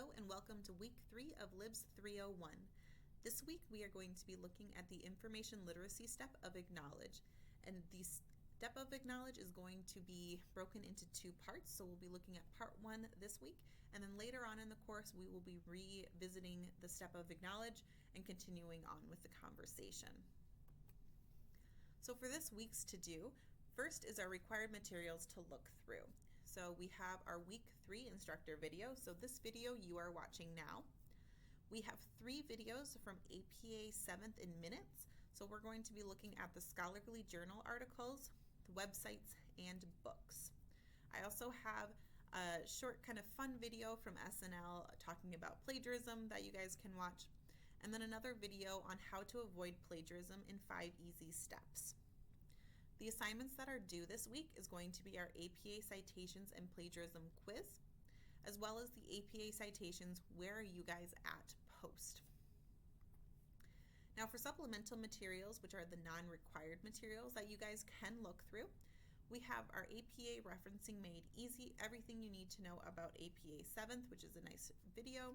Hello and welcome to week 3 of LIBS 301. This week we are going to be looking at the information literacy step of acknowledge. And the step of acknowledge is going to be broken into two parts. So we'll be looking at part 1 this week, and then later on in the course we will be revisiting the step of acknowledge and continuing on with the conversation. So for this week's to-do, first is our required materials to look through. So we have our week 3 instructor video. So this video you are watching now. We have 3 videos from APA 7th in minutes. So we're going to be looking at the scholarly journal articles, the websites, and books. I also have a short kind of fun video from SNL talking about plagiarism that you guys can watch, and then another video on how to avoid plagiarism in 5 easy steps. The assignments that are due this week is going to be our APA Citations and Plagiarism quiz, as well as the APA Citations Where Are You Guys At post. Now for supplemental materials, which are the non-required materials that you guys can look through, we have our APA Referencing Made Easy, everything you need to know about APA 7th, which is a nice video,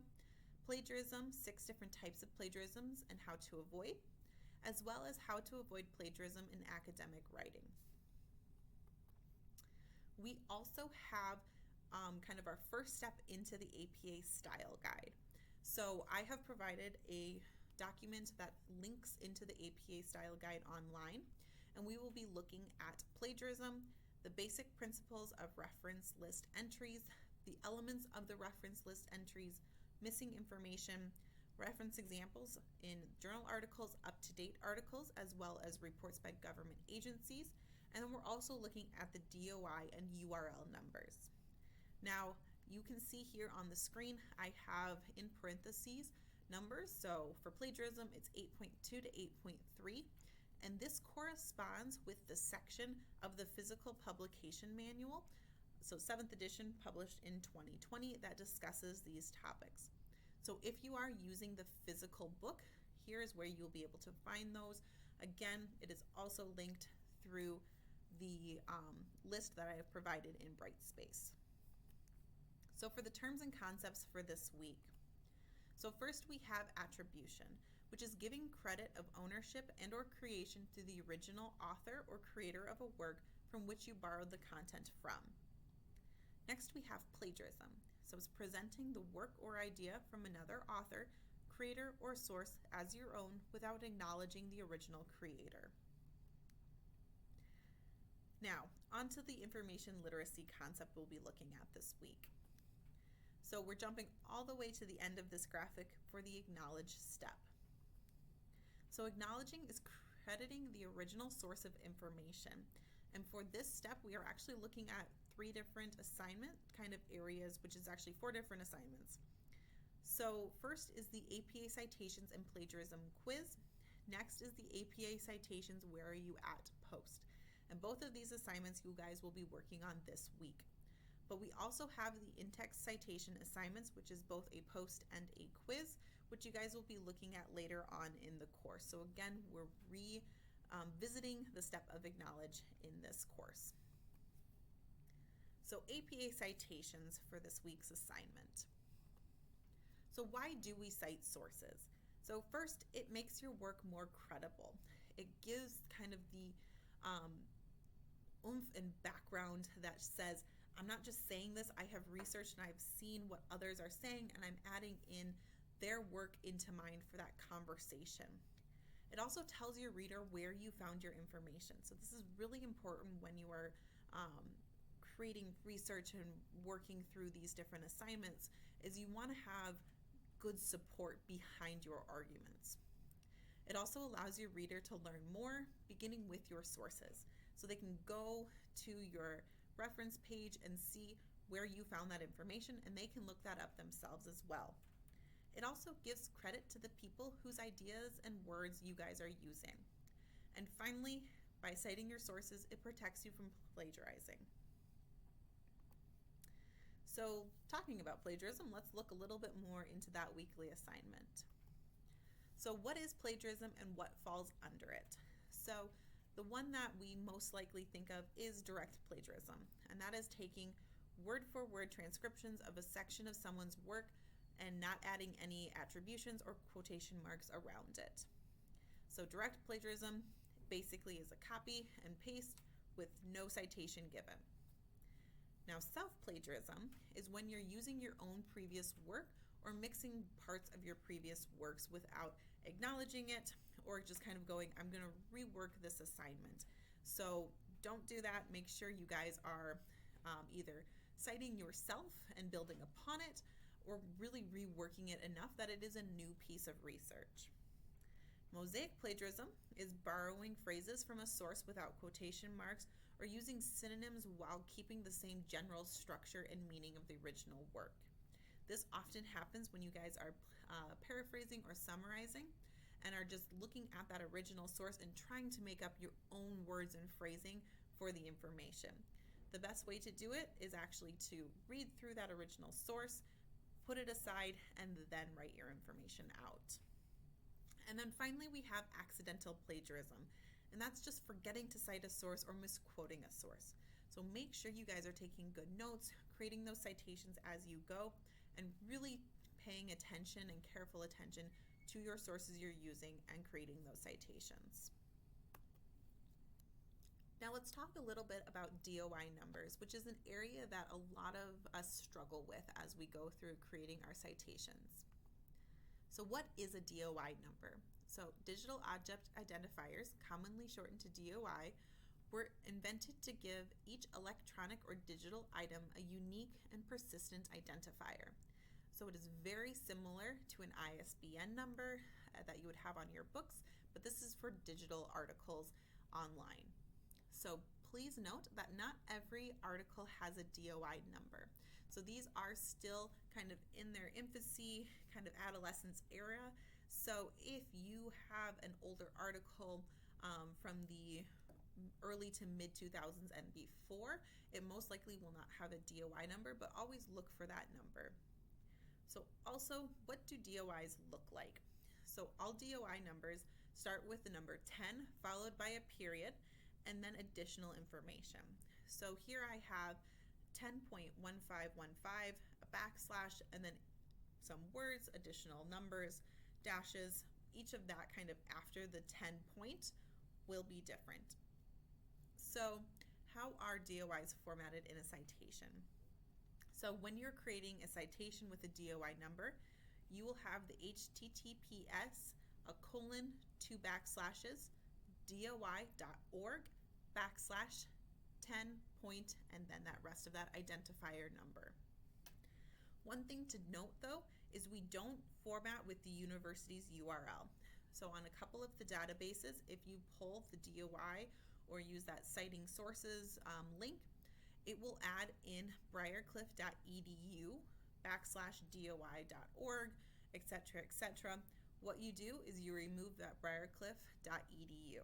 plagiarism, 6 different types of plagiarisms and how to avoid, as well as how to avoid plagiarism in academic writing. We also have kind of our first step into the APA style guide. So I have provided a document that links into the APA style guide online, and we will be looking at plagiarism, the basic principles of reference list entries, the elements of the reference list entries, missing information, reference examples in journal articles, up-to-date articles, as well as reports by government agencies. And then we're also looking at the DOI and URL numbers. Now, you can see here on the screen, I have in parentheses numbers. So for plagiarism, it's 8.2 to 8.3. And this corresponds with the section of the Physical Publication Manual, so 7th edition, published in 2020, that discusses these topics. So if you are using the physical book, here's where you'll be able to find those. Again, it is also linked through the list that I have provided in Brightspace. So for the terms and concepts for this week. So first we have attribution, which is giving credit of ownership and or creation to the original author or creator of a work from which you borrowed the content from. Next we have plagiarism. So it's presenting the work or idea from another author, creator, or source as your own without acknowledging the original creator. Now, onto the information literacy concept we'll be looking at this week. So we're jumping all the way to the end of this graphic for the acknowledge step. So acknowledging is crediting the original source of information. And for this step, we are actually looking at 3 different assignment kind of areas, which is actually 4 different assignments. So first is the APA Citations and Plagiarism quiz. Next is the APA Citations Where Are You At post. And both of these assignments you guys will be working on this week. But we also have the in-text citation assignments, which is both a post and a quiz, which you guys will be looking at later on in the course. So again, we're visiting the step of acknowledge in this course. So APA citations for this week's assignment. So why do we cite sources? So first, it makes your work more credible. It gives kind of the oomph and background that says, I'm not just saying this, I have researched and I've seen what others are saying, and I'm adding in their work into mine for that conversation. It also tells your reader where you found your information. So this is really important when you are creating research and working through these different assignments, is you want to have good support behind your arguments. It also allows your reader to learn more, beginning with your sources. So they can go to your reference page and see where you found that information, and they can look that up themselves as well. It also gives credit to the people whose ideas and words you guys are using. And finally, by citing your sources, it protects you from plagiarizing. So talking about plagiarism, let's look a little bit more into that weekly assignment. So what is plagiarism and what falls under it? So the one that we most likely think of is direct plagiarism, and that is taking word-for-word transcriptions of a section of someone's work and not adding any attributions or quotation marks around it. So direct plagiarism basically is a copy and paste with no citation given. Now, self-plagiarism is when you're using your own previous work or mixing parts of your previous works without acknowledging it, or just kind of going, I'm going to rework this assignment. So don't do that. Make sure you guys are either citing yourself and building upon it, or really reworking it enough that it is a new piece of research. Mosaic plagiarism is borrowing phrases from a source without quotation marks or using synonyms while keeping the same general structure and meaning of the original work. This often happens when you guys are paraphrasing or summarizing and are just looking at that original source and trying to make up your own words and phrasing for the information. The best way to do it is actually to read through that original source, put it aside, and then write your information out. And then finally, we have accidental plagiarism, and that's just forgetting to cite a source or misquoting a source. So make sure you guys are taking good notes, creating those citations as you go, and really paying attention and careful attention to your sources you're using and creating those citations. Now let's talk a little bit about DOI numbers, which is an area that a lot of us struggle with as we go through creating our citations. So what is a DOI number? So digital object identifiers, commonly shortened to DOI, were invented to give each electronic or digital item a unique and persistent identifier. So it is very similar to an ISBN number that you would have on your books, but this is for digital articles online. So please note that not every article has a DOI number. So these are still kind of in their infancy, kind of adolescence era. So if you have an older article from the early to mid 2000s and before, it most likely will not have a DOI number, but always look for that number. So also, what do DOIs look like? So all DOI numbers start with the number 10 followed by a period and then additional information. So here I have 10.1515, a backslash, and then some words, additional numbers, dashes. Each of that kind of after the 10 point will be different. So how are DOIs formatted in a citation? So when you're creating a citation with a DOI number, you will have the HTTPS, a colon, 2 backslashes, doi.org, backslash, 10 point, and then that rest of that identifier number. One thing to note though is we don't format with the university's URL. So on a couple of the databases, if you pull the DOI or use that citing sources link, it will add in briarcliff.edu backslash doi.org, etc., etc. What you do is you remove that briarcliff.edu.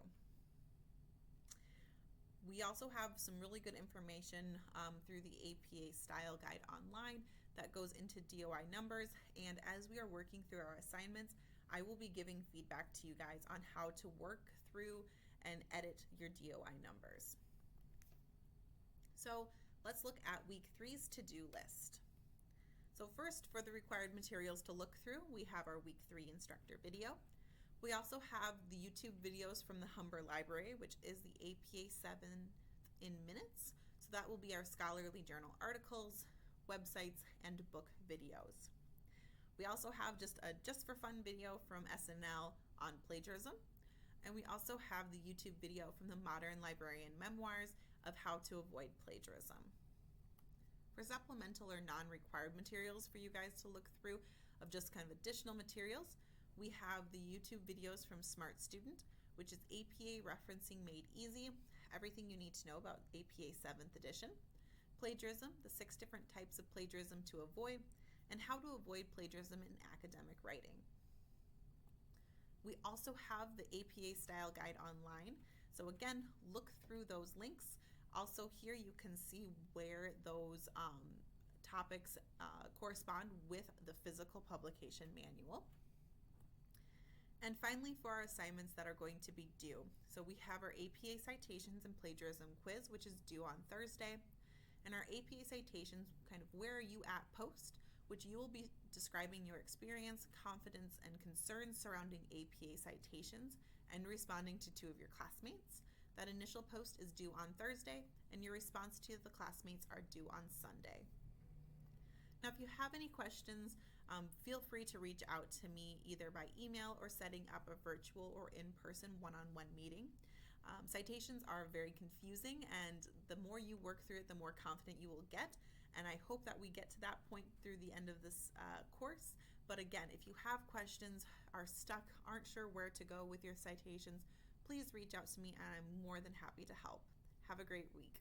We also have some really good information through the APA Style Guide online that goes into DOI numbers, and as we are working through our assignments, I will be giving feedback to you guys on how to work through and edit your DOI numbers. So let's look at week 3's to-do list. So first, for the required materials to look through, we have our week 3 instructor video. We also have the YouTube videos from the Humber Library, which is the APA 7 in minutes. So that will be our scholarly journal articles, websites, and book videos. We also have just a just for fun video from SNL on plagiarism. And we also have the YouTube video from the Modern Librarian Memoirs of how to avoid plagiarism. For supplemental or non-required materials for you guys to look through of just kind of additional materials, we have the YouTube videos from Smart Student, which is APA referencing made easy, everything you need to know about APA 7th edition, plagiarism, the 6 different types of plagiarism to avoid, and how to avoid plagiarism in academic writing. We also have the APA Style Guide online. So again, look through those links. Also here you can see where those topics correspond with the physical publication manual. And finally, for our assignments that are going to be due. So we have our APA Citations and Plagiarism quiz, which is due on Thursday. And our APA Citations, kind of where are you at post, which you will be describing your experience, confidence, and concerns surrounding APA citations, and responding to 2 of your classmates. That initial post is due on Thursday, and your response to the classmates are due on Sunday. Now, if you have any questions, feel free to reach out to me either by email or setting up a virtual or in-person one-on-one meeting. Citations are very confusing, and the more you work through it, the more confident you will get. And I hope that we get to that point through the end of this course. But again, if you have questions, are stuck, aren't sure where to go with your citations, please reach out to me and I'm more than happy to help. Have a great week.